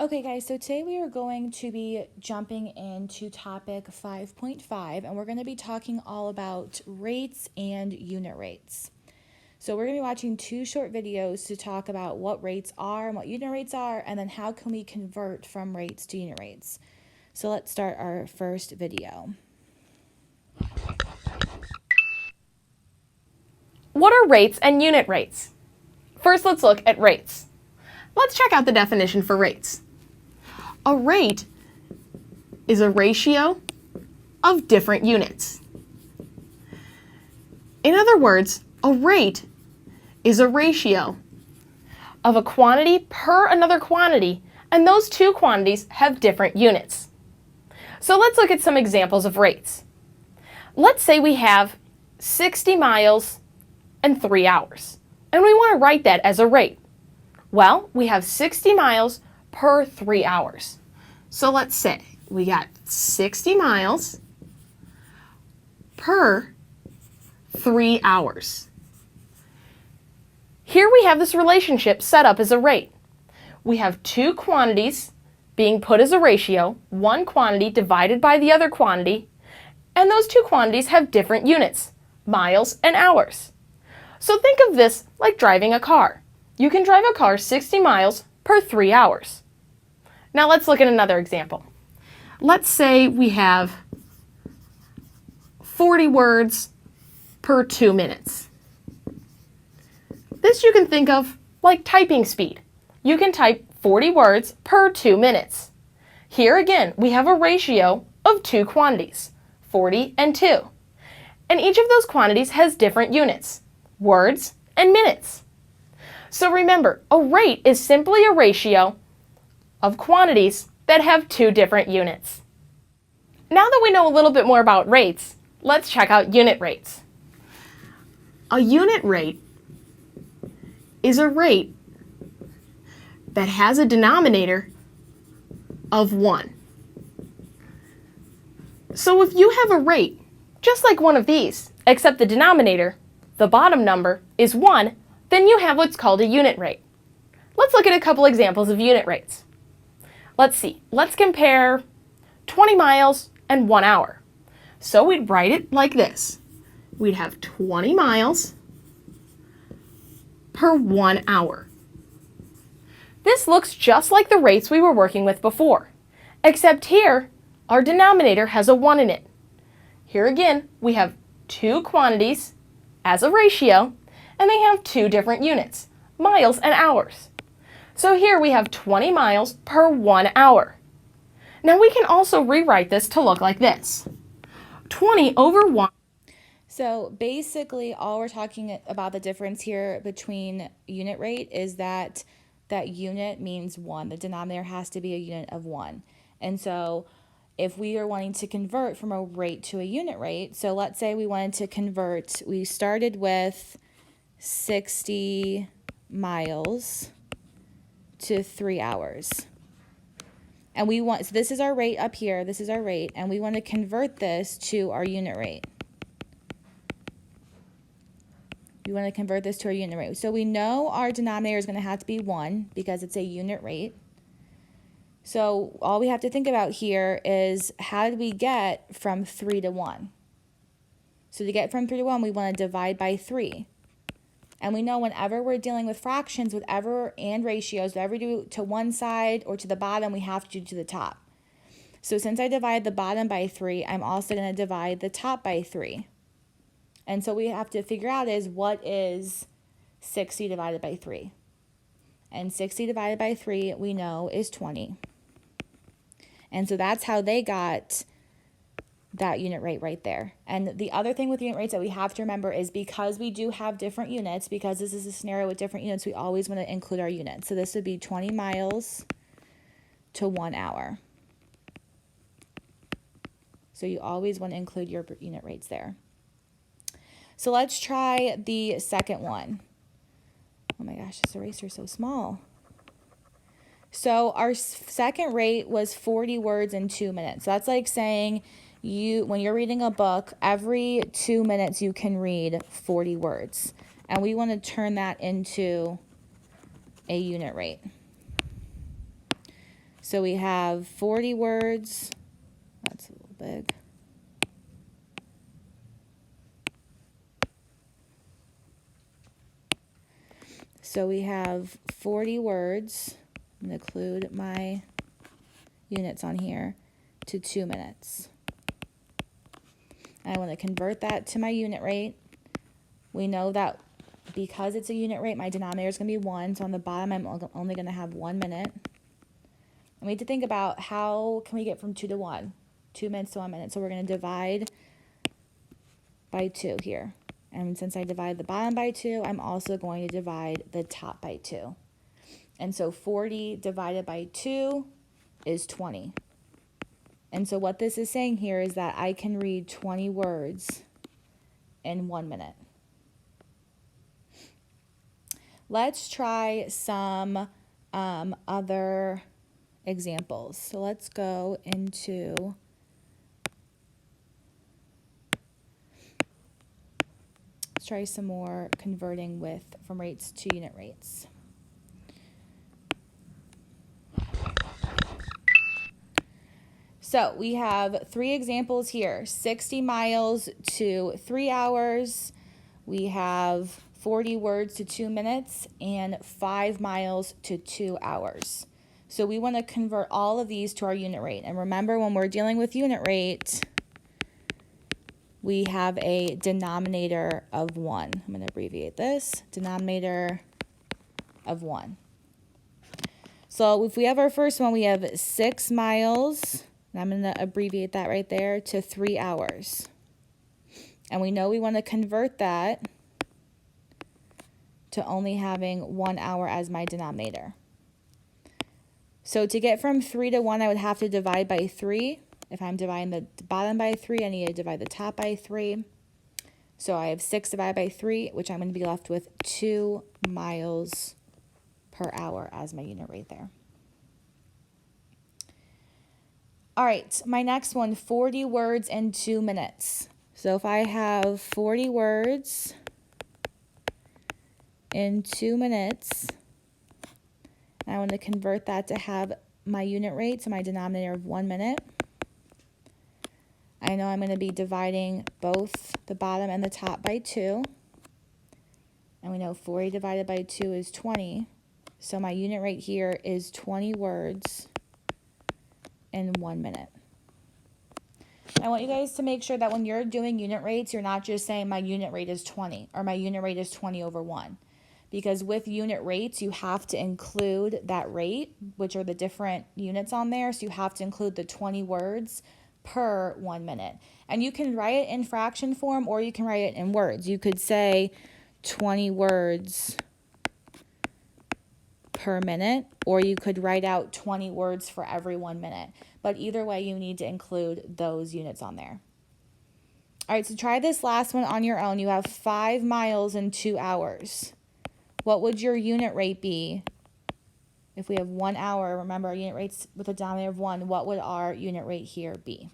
Okay guys, so today we are going to be jumping into topic 5.5 and we're going to be talking all about rates and unit rates. So we're going to be watching two short videos to talk about what rates are and what unit rates are, and then how can we convert from rates to unit rates. So let's start our first video. What are rates and unit rates? First, let's look at rates. Let's check out the definition for rates. A rate is a ratio of different units. In other words, a rate is a ratio of a quantity per another quantity, and those two quantities have different units. So let's look at some examples of rates. Let's say we have 60 miles and 3 hours, and we want to write that as a rate. Well, we have 60 miles per 3 hours. So let's say we got 60 miles per 3 hours. Here we have this relationship set up as a rate. We have two quantities being put as a ratio, one quantity divided by the other quantity, and those two quantities have different units, miles and hours. So think of this like driving a car. You can drive a car 60 miles per 3 hours. Now let's look at another example. Let's say we have 40 words per 2 minutes. This you can think of like typing speed. You can type 40 words per 2 minutes. Here again, we have a ratio of two quantities, 40 and 2. And each of those quantities has different units, words and minutes. So remember, a rate is simply a ratio of quantities that have two different units. Now that we know a little bit more about rates, let's check out unit rates. A unit rate is a rate that has a denominator of 1. So if you have a rate just like one of these, except the denominator, the bottom number, is 1, then you have what's called a unit rate. Let's look at a couple examples of unit rates. Let's see. Let's compare 20 miles and 1 hour. So we'd write it like this. We'd have 20 miles per 1 hour. This looks just like the rates we were working with before, except here our denominator has a 1 in it. Here again, we have two quantities as a ratio, and they have two different units, miles and hours. So here we have 20 miles per 1 hour. Now we can also rewrite this to look like this. 20 over 1. So basically all we're talking about the difference here between unit rate is that unit means 1. The denominator has to be a unit of 1. And so if we are wanting to convert from a rate to a unit rate, so let's say we wanted to convert, we started with 60 miles to 3 hours. And we want, so this is our rate up here, this is our rate, and we want to convert this to our unit rate. We want to convert this to our unit rate. So we know our denominator is going to have to be 1 because it's a unit rate. So all we have to think about here is how did we get from 3 to 1? So to get from 3 to 1, we want to divide by 3. And we know whenever we're dealing with fractions, whatever and ratios, whatever we do to one side or to the bottom, we have to do to the top. So since I divide the bottom by 3, I'm also going to divide the top by 3. And so we have to figure out is what is 60 divided by 3? And 60 divided by 3, we know, is 20. And so that's how they got that unit rate right there. And the other thing with unit rates that we have to remember is because we do have different units, because this is a scenario with different units, we always want to include our units. So this would be 20 miles to 1 hour. So you always want to include your unit rates there. So let's try the second one. Oh my gosh, this eraser is so small. So our second rate was 40 words in 2 minutes. So that's like saying when you're reading a book, every 2 minutes you can read 40 words. And we want to turn that into a unit rate. So we have 40 words. That's a little big. So we have 40 words. I'm going to include my units on here to 2 minutes. I want to convert that to my unit rate. We know that because it's a unit rate, my denominator is going to be 1. So on the bottom, I'm only going to have 1 minute. And we need to think about how can we get from 2 to 1? 2 minutes to 1 minute. So we're going to divide by 2 here. And since I divide the bottom by 2, I'm also going to divide the top by 2. And so 40 divided by 2 is 20. And so what this is saying here is that I can read 20 words in 1 minute. Let's try some other examples. So let's go into let's try some more converting from rates to unit rates. So we have 3 examples here, 60 miles to 3 hours. We have 40 words to 2 minutes and 5 miles to 2 hours. So we want to convert all of these to our unit rate. And remember, when we're dealing with unit rate, we have a denominator of 1. I'm going to abbreviate this, denominator of 1. So if we have our first one, we have 6 miles. And I'm going to abbreviate that right there to 3 hours. And we know we want to convert that to only having 1 hour as my denominator. So to get from 3 to 1, I would have to divide by 3. If I'm dividing the bottom by 3, I need to divide the top by 3. So I have 6 divided by 3, which I'm going to be left with 2 miles per hour as my unit rate there. All right, my next one, 40 words in 2 minutes. So if I have 40 words in 2 minutes, I want to convert that to have my unit rate, so my denominator of 1 minute. I know I'm going to be dividing both the bottom and the top by 2. And we know 40 divided by 2 is 20. So my unit rate here is 20 words in 1 minute. I want you guys to make sure that when you're doing unit rates, you're not just saying my unit rate is 20 or my unit rate is 20 over 1. Because with unit rates, you have to include that rate, which are the different units on there. So you have to include the 20 words per 1 minute. And you can write it in fraction form or you can write it in words. You could say 20 words per minute, or you could write out 20 words for every 1 minute. But either way, you need to include those units on there. All right, so try this last one on your own. You have 5 miles in 2 hours. What would your unit rate be if we have 1 hour? Remember, our unit rate's with a denominator of 1. What would our unit rate here be?